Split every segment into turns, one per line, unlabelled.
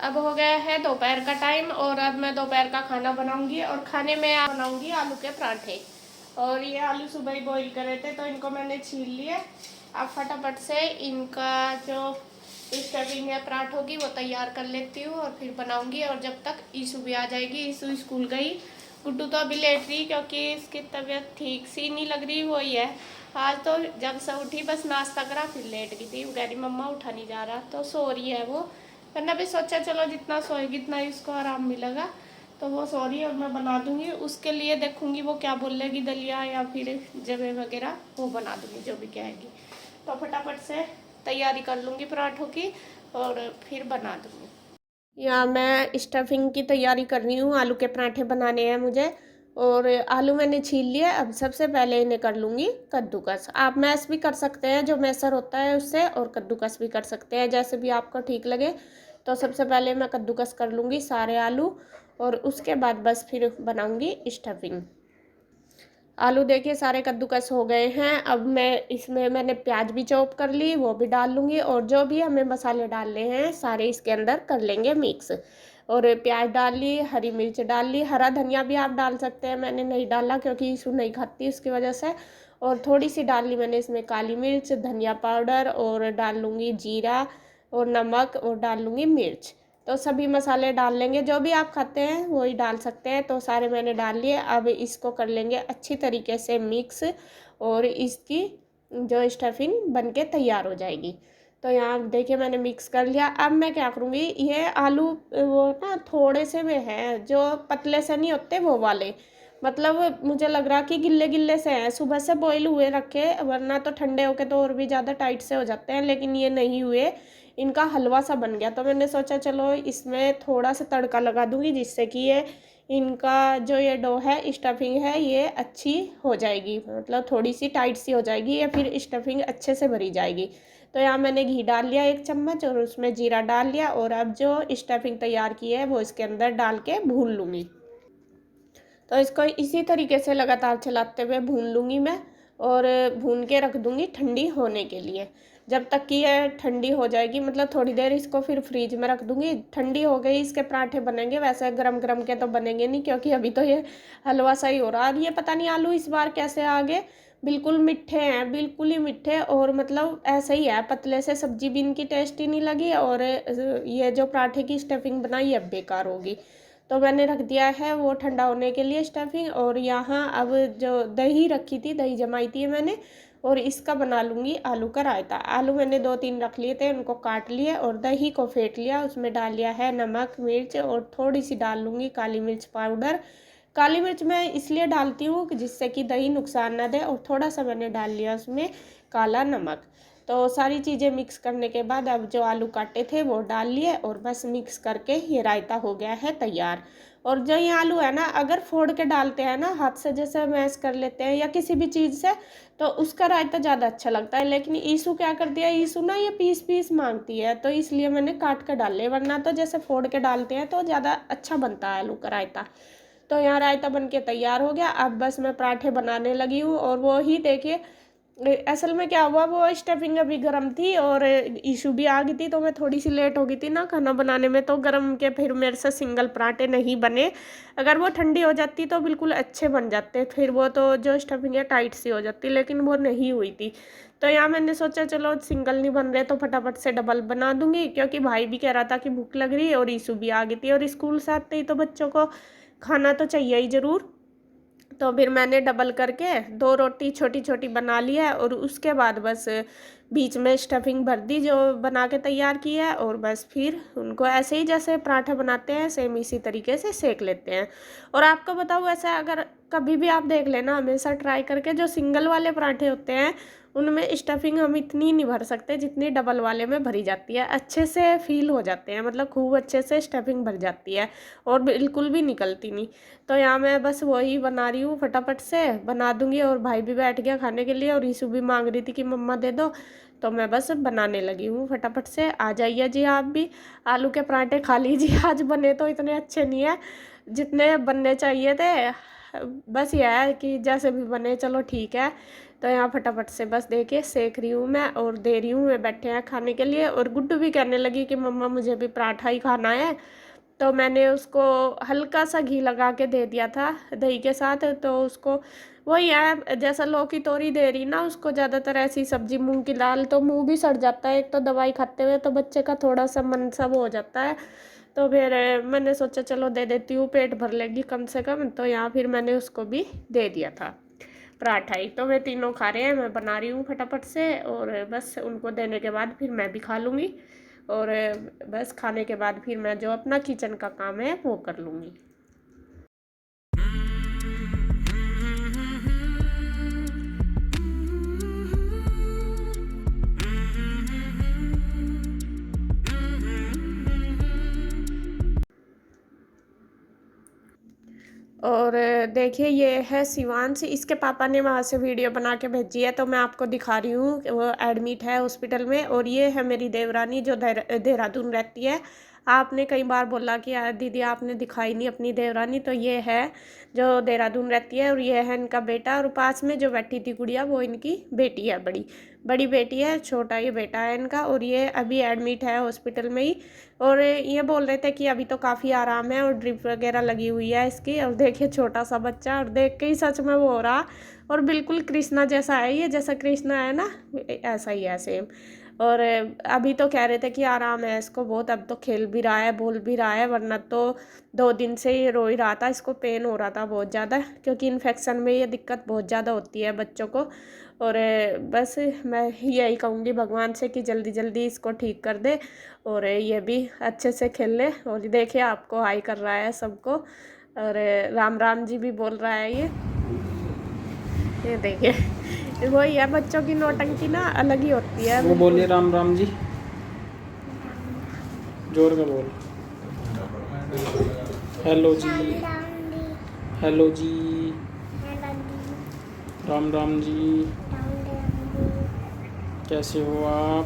अब हो गया है दोपहर का टाइम और अब मैं दोपहर का खाना बनाऊंगी और खाने में बनाऊंगी आलू के पराठे। और ये आलू सुबह ही बॉईल करे थे तो इनको मैंने छील लिए। अब फटाफट से इनका जो स्टफिंग है पराठों की वो तैयार कर लेती हूँ और फिर बनाऊंगी। और जब तक ईशू भी आ जाएगी, ईशू स्कूल गई। गुड्डू तो अभी लेट रही क्योंकि इसकी तबीयत ठीक सी नहीं लग रही, वही है। आज तो जब से उठी बस नाश्ता करा फिर लेट गई थी, वो कह रही मम्मा उठा नहीं जा रहा, तो सो रही है वो। मैंने भी सोचा चलो जितना सोएगी इतना ही उसको आराम मिलेगा, तो वो सो रही है और मैं बना दूंगी उसके लिए। देखूंगी वो क्या बोलेगी, दलिया या फिर जवे वगैरह वो बना दूंगी जो भी कहेगी। तो फटाफट से तैयारी कर लूँगी पराठों की और फिर बना दूँगी। यहाँ मैं स्टफिंग की तैयारी कर रही हूँ, आलू के पराठे बनाने हैं मुझे। और आलू मैंने छील लिया। अब सबसे पहले इन्हें कर लूँगी कद्दूकस। आप मैश भी कर सकते हैं जो मैसर होता है उससे, और कद्दूकस भी कर सकते हैं, जैसे भी आपको ठीक लगे। तो सबसे पहले मैं कद्दूकस कर लूँगी सारे आलू और उसके बाद बस फिर बनाऊँगी स्टफिंग। आलू देखिए सारे कद्दूकस हो गए हैं। अब मैं इसमें मैंने प्याज भी चॉप कर ली, वो भी डाल लूँगी। और जो भी हमें मसाले डालने हैं सारे इसके अंदर कर लेंगे मिक्स। और प्याज डाल ली, हरी मिर्च डाल ली, हरा धनिया भी आप डाल सकते हैं, मैंने नहीं डाला क्योंकि ईशू नहीं खाती उसकी वजह से। और थोड़ी सी डाल ली मैंने इसमें काली मिर्च, धनिया पाउडर, और डाल लूँगी जीरा और नमक, और डाल लूँगी मिर्च। तो सभी मसाले डाल लेंगे, जो भी आप खाते हैं वही डाल सकते हैं। तो सारे मैंने डाल लिए। अब इसको कर लेंगे अच्छी तरीके से मिक्स और इसकी जो स्टफिंग बनके तैयार हो जाएगी। तो यहाँ देखिए मैंने मिक्स कर लिया। अब मैं क्या करूँगी, ये आलू वो ना थोड़े से में है, जो पतले से नहीं होते वो वाले, मतलब मुझे लग रहा कि गिल्ले गिल्ले से हैं। सुबह से बॉईल हुए रखे, वरना तो ठंडे होके तो और भी ज़्यादा टाइट से हो जाते हैं, लेकिन ये नहीं हुए, इनका हलवा सा बन गया। तो मैंने सोचा चलो इसमें थोड़ा सा तड़का लगा दूंगी, जिससे कि ये इनका जो ये डो है स्टफिंग है ये अच्छी हो जाएगी, मतलब थोड़ी सी टाइट सी हो जाएगी, या फिर स्टफिंग अच्छे से भरी जाएगी। तो यहाँ मैंने घी डाल लिया 1 चम्मच और उसमें जीरा डाल लिया। और अब जो स्टफिंग तैयार की है वो इसके अंदर डाल के भून लूँगी। तो इसको इसी तरीके से लगातार चलाते हुए भून लूँगी मैं, और भून के रख दूँगी ठंडी होने के लिए। जब तक कि ये ठंडी हो जाएगी, मतलब थोड़ी देर इसको फिर फ्रीज में रख दूँगी। ठंडी हो गई इसके पराठे बनेंगे, वैसे गरम गरम के तो बनेंगे नहीं क्योंकि अभी तो ये हलवा सा ही हो रहा है। और ये पता नहीं आलू इस बार कैसे आ गए, बिल्कुल मीठे हैं, बिल्कुल ही मीठे। और मतलब ऐसे ही है, पतले से, सब्जी भी इनकी टेस्टी नहीं लगी। और ये जो पराठे की स्टफिंग बनाई अब बेकार होगी। तो मैंने रख दिया है वो ठंडा होने के लिए स्टफिंग। और यहाँ अब जो दही रखी थी, दही जमाई थी मैंने, और इसका बना लूँगी आलू का रायता। आलू मैंने 2-3 रख लिए थे, उनको काट लिए और दही को फेंट लिया। उसमें डाल लिया है नमक, मिर्च, और थोड़ी सी डाल लूँगी काली मिर्च पाउडर। काली मिर्च मैं इसलिए डालती हूँ कि जिससे कि दही नुकसान ना दे। और थोड़ा सा मैंने डाल लिया उसमें काला नमक। तो सारी चीज़ें मिक्स करने के बाद अब जो आलू काटे थे वो डाल लिए और बस मिक्स करके ये रायता हो गया है तैयार। और जो ये आलू है ना, अगर फोड़ के डालते हैं ना हाथ से, जैसे मैश कर लेते हैं या किसी भी चीज़ से, तो उसका रायता ज़्यादा अच्छा लगता है। लेकिन ईशू क्या कर दिया, ईशू ना ये पीस पीस मांगती है, तो इसलिए मैंने काट कर डाले, वरना तो जैसे फोड़ के डालते हैं तो ज़्यादा अच्छा बनता है आलू का रायता। तो यहाँ रायता बन के तैयार हो गया। अब बस मैं पराठे बनाने लगी हूँ। और वो ही देखिए असल में क्या हुआ, वो स्टफिंग अभी गर्म थी और ईशू भी आ गई थी, तो मैं थोड़ी सी लेट हो गई थी ना खाना बनाने में, तो गर्म के फिर मेरे से सिंगल पराठे नहीं बने। अगर वो ठंडी हो जाती तो बिल्कुल अच्छे बन जाते, फिर वो तो जो स्टफिंग है टाइट सी हो जाती, लेकिन वो नहीं हुई थी। तो यहाँ मैंने सोचा चलो सिंगल नहीं बन रहे तो फटाफट से डबल बना दूंगी, क्योंकि भाई भी कह रहा था कि भूख लग रही है और ईशू भी आ गई थी, और स्कूल से आते ही तो बच्चों को खाना तो चाहिए ही ज़रूर। तो फिर मैंने डबल करके 2 रोटी छोटी छोटी बना ली है, और उसके बाद बस बीच में स्टफिंग भर दी जो बना के तैयार की है। और बस फिर उनको ऐसे ही जैसे पराठा बनाते हैं सेम इसी तरीके से सेक लेते हैं। और आपको बताऊँ, ऐसे अगर कभी भी आप देख लेना, हमेशा ट्राई करके, जो सिंगल वाले पराठे होते हैं उनमें स्टफिंग हम इतनी नहीं भर सकते जितनी डबल वाले में भरी जाती है, अच्छे से फील हो जाते हैं, मतलब खूब अच्छे से स्टफिंग भर जाती है और बिल्कुल भी निकलती नहीं। तो यहाँ मैं बस वही बना रही हूँ, फटाफट से बना दूंगी। और भाई भी बैठ गया खाने के लिए, और ईशू भी मांग रही थी कि मम्मा दे दो, तो मैं बस बनाने लगी हूँ। फटाफट से आ जाइए जी आप भी, आलू के पराठे खा लीजिए। आज बने तो इतने अच्छे नहीं है जितने बनने चाहिए थे, बस यह है कि जैसे भी बने चलो ठीक है। तो यहाँ फटाफट से बस देखिए सेक रही हूँ मैं और दे रही हूँ। मैं बैठे हैं खाने के लिए और गुड्डू भी कहने लगी कि मम्मा मुझे भी पराठा ही खाना है। तो मैंने उसको हल्का सा घी लगा के दे दिया था दही के साथ। तो उसको वही है, जैसा लौकी तोरी दे रही ना उसको, ज़्यादातर ऐसी सब्जी मूंग की दाल तो मुंह भी सड़ जाता है। एक तो दवाई खाते हुए तो बच्चे का थोड़ा सा मन सब हो जाता है। तो फिर मैंने सोचा चलो दे देती हूँ, पेट भर लेगी कम से कम। तो यहाँ फिर मैंने उसको भी दे दिया था पराठा ही। तो वे तीनों खा रहे हैं, मैं बना रही हूँ फटाफट से और बस उनको देने के बाद फिर मैं भी खा लूँगी। और बस खाने के बाद फिर मैं जो अपना किचन का काम है वो कर लूँगी। और देखिए ये है शिवांश, इसके पापा ने वहाँ से वीडियो बना के भेजी है तो मैं आपको दिखा रही हूँ। वो एडमिट है हॉस्पिटल में। और ये है मेरी देवरानी जो देहरादून रहती है। आपने कई बार बोला कि यार दीदी आपने दिखाई नहीं अपनी देवरानी, तो ये है जो देहरादून रहती है और ये है इनका बेटा। और पास में जो बैठी थी गुड़िया वो इनकी बेटी है, बड़ी बड़ी बेटी है, छोटा ये बेटा है इनका। और ये अभी एडमिट है हॉस्पिटल में ही। और ये बोल रहे थे कि अभी तो काफ़ी आराम है और ड्रिप वगैरह लगी हुई है इसकी। और देखिए छोटा सा बच्चा, और देख के ही सच में वो हो रहा। और बिल्कुल कृष्णा जैसा है ये, जैसा कृष्णा है ना ऐसा ही है सेम। और अभी तो कह रहे थे कि आराम है इसको बहुत, अब तो खेल भी रहा है बोल भी रहा है, वरना तो 2 दिन से ये रो ही रहा था। इसको पेन हो रहा था बहुत ज़्यादा, क्योंकि इन्फेक्शन में ये दिक्कत बहुत ज़्यादा होती है बच्चों को। और बस मैं यही कहूँगी भगवान से कि जल्दी जल्दी इसको ठीक कर दे और ये भी अच्छे से खेल ले। और देखिए आपको हाई कर रहा है सबको, और राम राम जी भी बोल रहा है ये देखिए वही है, बच्चों की नौटंकी ना अलग ही होती है।
वो बोलिए राम राम जी, जोर में बोल। हेलो जी, हेलो जी, राम राम जी, कैसे हो आप?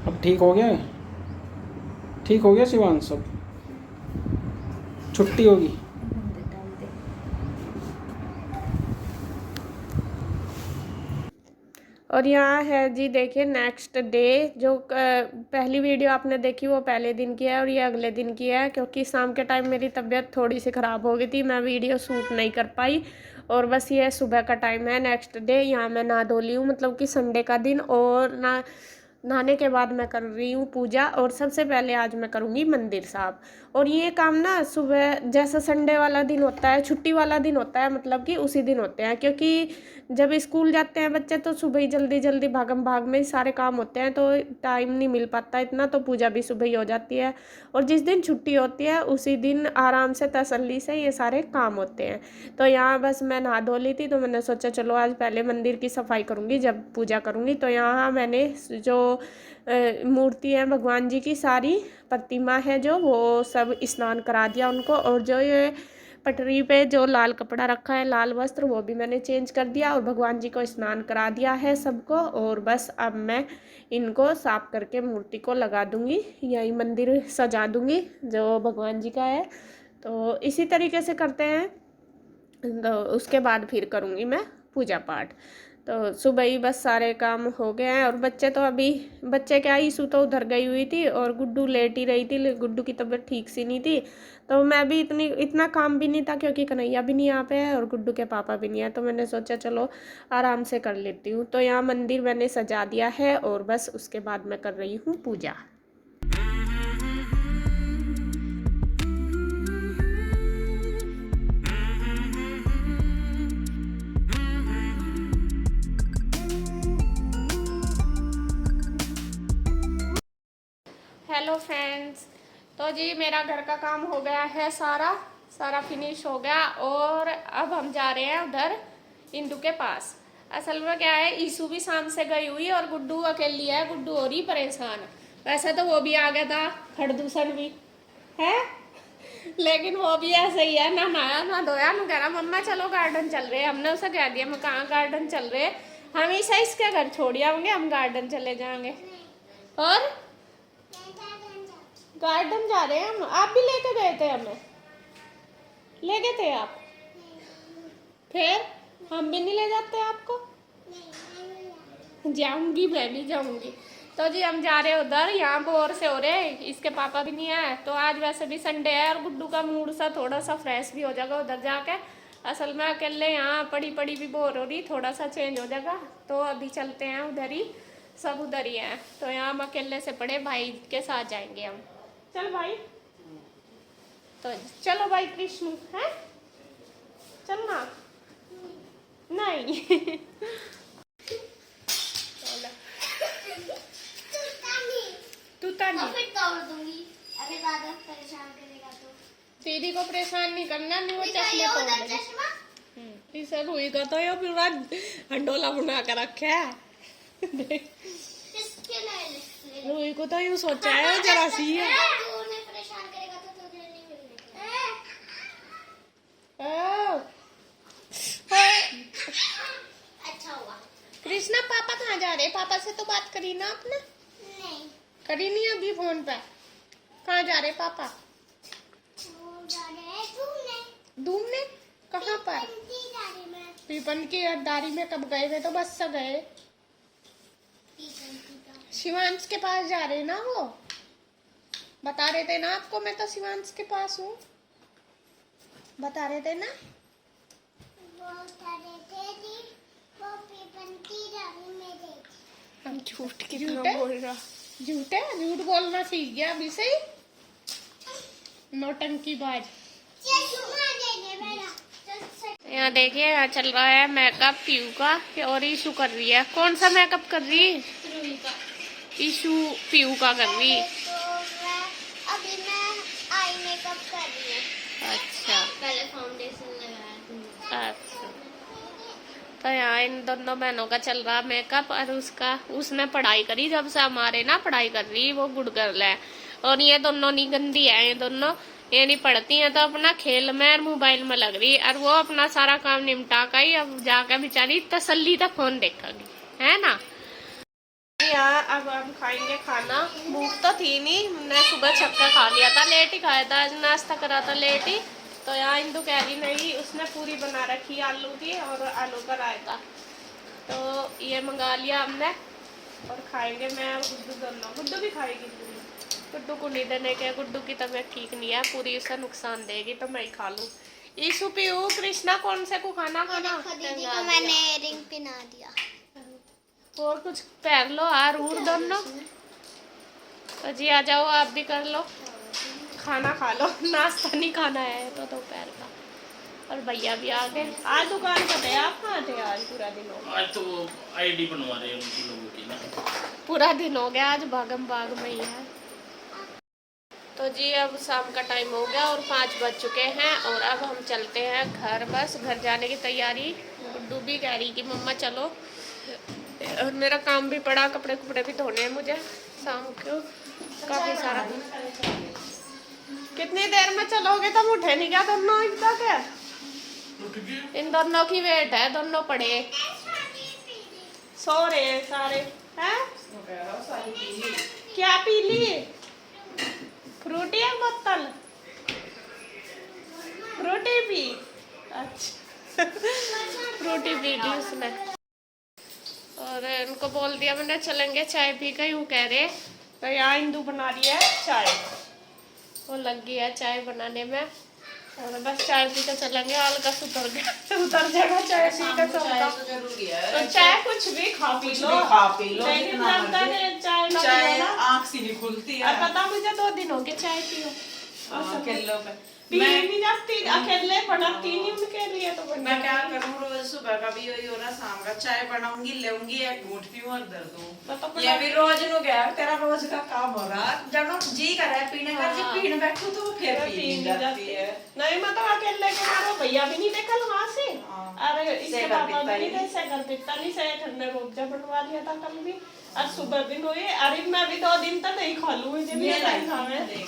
अब ठीक हो गया? ठीक हो गया शिवांश? सब छुट्टी होगी?
और यहाँ है जी देखिए नेक्स्ट डे। जो पहली वीडियो आपने देखी वो पहले दिन की है और ये अगले दिन की है, क्योंकि शाम के टाइम मेरी तबीयत थोड़ी सी ख़राब हो गई थी, मैं वीडियो शूट नहीं कर पाई। और बस ये सुबह का टाइम है नेक्स्ट डे। यहाँ मैं नहा धो ली हूँ, मतलब कि संडे का दिन। और नहाने के बाद मैं कर रही हूँ पूजा। और सबसे पहले आज मैं करूँगी मंदिर साफ। और ये काम ना सुबह जैसा संडे वाला दिन होता है, छुट्टी वाला दिन होता है, मतलब कि उसी दिन होते हैं। क्योंकि जब स्कूल जाते हैं बच्चे तो सुबह ही जल्दी जल्दी भागम भाग में सारे काम होते हैं, तो टाइम नहीं मिल पाता इतना। तो पूजा भी सुबह ही हो जाती है। और जिस दिन छुट्टी होती है उसी दिन आराम से तसल्ली से ये सारे काम होते हैं। तो यहाँ बस मैं नहा धो ली थी, तो मैंने सोचा चलो आज पहले मंदिर की सफाई करूँगी जब पूजा करूँगी। तो यहाँ मैंने जो मूर्ति है भगवान जी की, सारी प्रतिमा है जो, वो सब स्नान करा दिया उनको। और जो ये पटरी पे जो लाल कपड़ा रखा है, लाल वस्त्र, वो भी मैंने चेंज कर दिया और भगवान जी को स्नान करा दिया है सबको। और बस अब मैं इनको साफ करके मूर्ति को लगा दूंगी, यही मंदिर सजा दूंगी जो भगवान जी का है। तो इसी तरीके से करते हैं। तो उसके बाद फिर करूँगी मैं पूजा पाठ। तो सुबह ही बस सारे काम हो गए हैं। और बच्चे तो अभी, बच्चे क्या, ईशू तो उधर गई हुई थी और गुड्डू लेट ही रही थी, गुड्डू की तबीयत ठीक सी नहीं थी। तो मैं भी इतना काम भी नहीं था, क्योंकि कन्हैया भी नहीं यहाँ पे है और गुड्डू के पापा भी नहीं है। तो मैंने सोचा चलो आराम से कर लेती हूँ। तो यहाँ मंदिर मैंने सजा दिया है और बस उसके बाद मैं कर रही हूँ पूजा। हेलो फ्रेंड्स, तो जी मेरा घर का काम हो गया है, सारा फिनिश हो गया। और अब हम जा रहे हैं उधर इंदू के पास। असल में क्या है, ईशू भी शाम से गई हुई और गुड्डू अकेली है, गुड्डू हो रही परेशान। वैसे तो वो भी आ गया था, खड़दूसन भी है, लेकिन वो भी ऐसे ही है, ना नहाया ना धोया, ना कह रहा मम्मा चलो गार्डन चल रहे। हमने उसे कह दिया मैं कहाँ गार्डन चल रहे, हमेशा इसके घर छोड़ आऊंगे, हम गार्डन चले जाएंगे। और गार्डन जा रहे हैं हम, आप भी लेके गए थे, हमें ले गए थे आप। फिर हम भी नहीं ले जाते आपको? जाऊंगी, मैं भी जाऊंगी। तो जी हम जा रहे हैं उधर, यहाँ बोर से हो रहे, इसके पापा भी नहीं आए, तो आज वैसे भी संडे है और गुड्डू का मूड सा थोड़ा सा फ्रेश भी हो जाएगा उधर जाके। असल में अकेले यहाँ पड़ी पड़ी भी बोर हो रही, थोड़ा सा चेंज हो जाएगा। तो अभी चलते हैं उधर ही, सब उधर ही हैं। तो यहाँ हम अकेले से पड़े, भाई के साथ जाएंगे हम। चल भाई, तो चलो भाई कृष्ण है, चलना नहीं। तू
फिर तोड़ दूंगी अगर ज्यादा परेशान करेगा तो।
दीदी को परेशान नहीं करना, नहीं वो चश्मे
ये
तोड़
उधर
देगी।
चश्मा
इसे रुई का तो ये पूरा हंडोला बना कर रखा है।
इसके लिए ले
रुई को तो यूं सोचा है जरा सी है।
तू उन्हें परेशान करेगा तो तुझे नहीं मिलने।
ओ,
अच्छा हुआ।
कृष्णा पापा कहाँ जा रहे? पापा से तो बात करी ना आपने?
नहीं
करी नहीं अभी फोन पे। कहाँ जा रहे पापा?
वो जा रहे हैं घूमने।
घूमने? कहाँ पर?
गाड़ी में।
पीपन की अड्डारी में कब गए थे? तो बस से गए। शिवांश के पास जा रहे ना वो, बता रहे थे ना आपको, मैं तो शिवांश के पास हूँ, बता रहे थे ना।
वो बता रहे थे कि वो पीपन की गाड़ी में गए थे।
हम झूठ कितना बोल रहा, झूठ है, झूठ बोलना सीख गया अभी से ही, नौटंकीबाज। यहाँ देखिए, यहाँ चल रहा है मेकअप पीयू का, और ईशू कर रही है। कौन सा मेकअप कर रही है? ईशू पीयू का कर रही है।
अभी मैं आई मेकअप कर रही हूँ।
अच्छा
पहले फाउंडेशन लगाया।
अच्छा, तो यहाँ इन दोनों बहनों का चल रहा मेकअप, और उसने पढ़ाई करी जब से हमारे ना, पढ़ाई कर रही, वो गुड गर्ल है। और ये दोनों नहीं गंदी है, ये दोनों ये नहीं पढ़ती हैं, तो अपना खेल में और मोबाइल में लग रही, और वो अपना सारा काम निपटा कर ही अब जाकर बेचारी तसल्ली तक फोन देखेगी, है ना। यहाँ अब हम खाएंगे खाना। भूख तो थी नहीं, हमने सुबह छक्का खा लिया था, लेट ही खाया था, आज नाश्ता करा था लेट ही। तो यहाँ इंदु कह रही नहीं, उसने पूरी बना रखी आलू की और आलू का रायता, तो ये मंगा लिया हमने और खाएंगे। मैं और गुड्डू दोनों, गुड्डू भी खाएगी पूरी, गुड्डू को नहीं देने के, गुड्डू की तबीयत ठीक नहीं है, पूरी उसे नुकसान देगी, तो मैं ही खा लूँ। ईशु पीयू कृष्णा कौन से को खाना
दीदी को मैंने रिंग पहना दिया।
और कुछ पहन लो यार दोनों। तो जी आ जाओ, आप भी कर लो, खाना खा लो, नाश्ता नहीं खाना है तो दोपहर का। और भैया भी आ गए। आज दुकान पर थे आप? कहाँ थे आज? पूरा दिन हो गया।
आज तो आईडी बनवा रहे हैं उनकी लोगों की ना।
पूरा दिन हो गया, आज भागम भाग में ही है। तो जी अब शाम का टाइम हो गया और 5 बज चुके हैं, और अब हम चलते हैं घर। बस घर जाने की तैयारी। गुड्डू भी कह रही कि मम्मा चलो, और मेरा काम भी पड़ा, कपड़े कुपड़े भी धोने हैं मुझे शाम को, काफी सारा। कितनी देर में चलोगे? तुम उठे नहीं क्या दोनों अब तक? इन दोनों की वेट है, दोनों पड़े सो रहे हैं सारे हैं। क्या पी ली? फ्रूटी एक बोतल फ्रूटी पी? अच्छा फ्रूटी पी ली उसने। और इनको बोल दिया मैंने चलेंगे चाय पी के, यूँ कह रहे। तो यहाँ इंदु बना रही है चाय, वो लग गई है चाय बनाने में, और बस चाय पी के चलेंगे। हल्का उतर जाएगा चाय पी के सबका। तो चाय कुछ भी खा पी लो, लेकिन जब तक चाय ना पियो ना
आँख सी नहीं खुलती है।
और पता मुझे 2 दिन हो गए चाय पियो,
अकेलों में
पी नहीं जाती, अकेले बनाती नहीं उनके लिए। तो
मैं क्या करूँ, रोज सुबह का भी यही हो रहा, शाम का चाय बनाऊंगी, लेऊंगी, एक घूंट पीऊं और दर्द दूं। ये भी रोज नु गया, तेरा रोज का काम हो रहा। जब जी कर रहा है पीने का, जी पीने बैठू तो फिर पी नहीं जाती है।
नहीं मैं तो अकेले के मारो, भैया भी नहीं देखा वहां से। अरे इसके पापा भी नहीं थे, घर दिखता नहीं से, ठंडे रोबजा बनवा लिया था कल भी, और सुबह भी हुई। अरे मैं भी 2 दिन तक नहीं खा लूँ, मुझे भी नहीं खावे।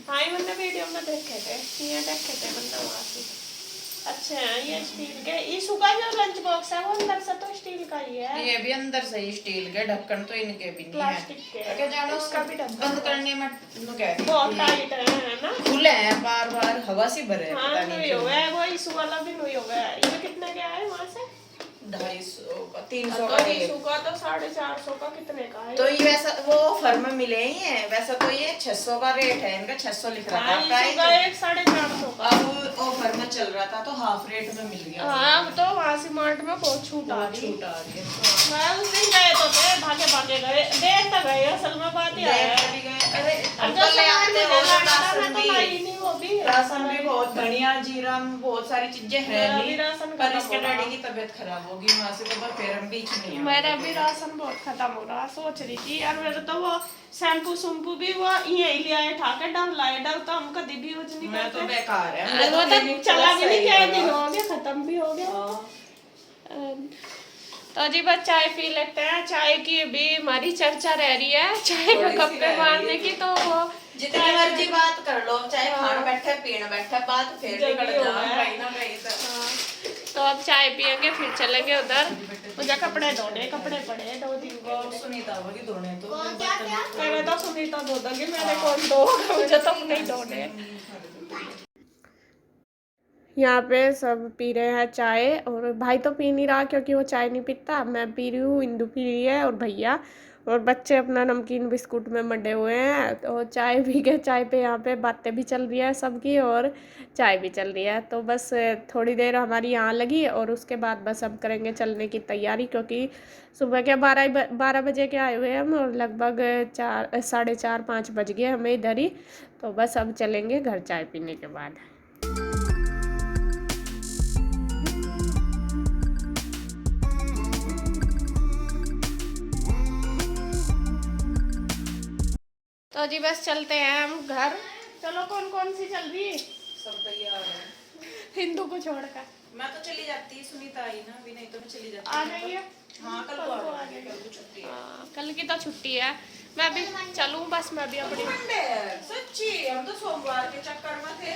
हाँ मैंने वीडियो में देखे थे, ये देखे थे बंदा वहाँ से। अच्छा ये स्टील के, ईशू का जो लंच बॉक्स है वो अंदर से तो स्टील का ही है।
ये भी अंदर से ही स्टील के, ढक्कन तो इनके भी नहीं है।
प्लास्टिक के
क्या जानो
उसका भी ढक्कन
बंद करने में नु कह रही
बहुत
थी।
टाइट है ना।
खुले हैं बार बार, हवा सी भरे हैं,
हाँ
पता
नहीं
नहीं
हो
क्यों।
गया वो ईशू वाला भी नहीं हो गया। ये कितने के आए वहाँ से?
250 का 300
तो
का
ईशू
एक।
का तो 450 का कितने का है?
तो ये वैसा वो ऑफर में मिले ही हैं, वैसा तो ये 600 का रेट है इनका, 600 लिख रहा
हाँ,
था
ईशू
प्राइस।
का एक 450 का।
अब ऑफर में चल रहा था तो हाफ रेट में मिल गया।
हाँ अब तो वहाँ से मार्ट में बहुत छूट आ
बहुत
रही।
छूट आ रही है।
मैं उस दिन गए तो थे, भागे भागे गए, देर तक गए, असल में बात यह है।
देख भी गए। अरे
अब
अंकल ले आते हो राशन
तो
भी,
लाई नहीं वो भी।
राशन भी बहुत, धनिया जीरा में बहुत सारी चीजें हैं
मेरा भी
नहीं,
राशन
पर
खत्म
इसके
हो रहा।
डैडी की तबीयत खराब होगी वहाँ से, तो फिर हम बीच में ही
मेरा भी राशन बहुत खत्म हो रहा। सोच रही थी यार मेरे तो वो शैम्पू शैम्पू भी वो यही ले आए ठाके, डर लाए, डर तो हम कभी भी यूज नहीं
मैं तो
करते।
बेकार है,
अरे वो तो चला भी नहीं, क्या दिन हो गया, खत्म भी हो गया। तो जी बस चाय पी लेते हैं। चाय की भी हमारी चर्चा रह रही है, चाय का
थोड़ी सी
कप पे
रह रही
मारने
है।
की, तो वो
जितनी मर्जी बात कर लो, चाहे खान बैठे पीने बैठे, बात फिर
जल्दी
निकल
हो
जाओ
गया।
कहीं ना कहीं तक।
हाँ, तो अब चाय पियेंगे फिर चलेंगे उधर। मुझे कपड़े धोने, कपड़े पड़े 2 दिन के।
वो सुनीता होगी धोने तो
मैंने तो सुनीता धो दोगी, मैंने कौन धोगा, मुझे तो नहीं धोने। यहाँ पे सब पी रहे हैं चाय, और भाई तो पी नहीं रहा क्योंकि वो चाय नहीं पीता। मैं पी रही हूँ, इंदु पी रही है और भैया, और बच्चे अपना नमकीन बिस्कुट में मंडे हुए हैं। तो चाय पी के, चाय पे यहाँ पे बातें भी चल रही है सबकी और चाय भी चल रही है। तो बस थोड़ी देर हमारी यहाँ लगी और उसके बाद बस हम करेंगे चलने की तैयारी, क्योंकि सुबह के 12 बजे के आए हुए हैं हम, और लगभग 4:30-5 बज गए हमें इधर ही। तो बस अब चलेंगे घर चाय पीने के बाद। तो जी बस चलते हैं हम घर। चलो कौन कौन सी चल रही है?
सब तैयार है।
हिंदू को छोड़कर
मैं तो चली जाती, सुनीता आई ना अभी, नहीं तो मैं चली जाती।
आ गई है।
हाँ कल को आ जाएगी, कल को छुट्टी है।
हाँ, कल की तो छुट्टी है। मैं भी चलूँ, बस मैं भी अपनी।
मंडे है, सच्ची हम तो सोमवार के चक्कर में थे।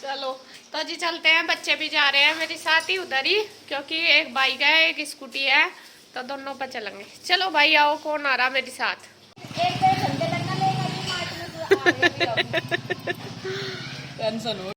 चलो तो जी चलते हैं, बच्चे भी जा रहे हैं मेरे साथ ही उधर ही, क्योंकि एक बाइक है एक स्कूटी है, तो दोनों पर चलेंगे। चलो भाई आओ, कौन आ रहा मेरे साथ?
1-1.5 घंटे लगना लेगा, मार्च में
टेंशन हो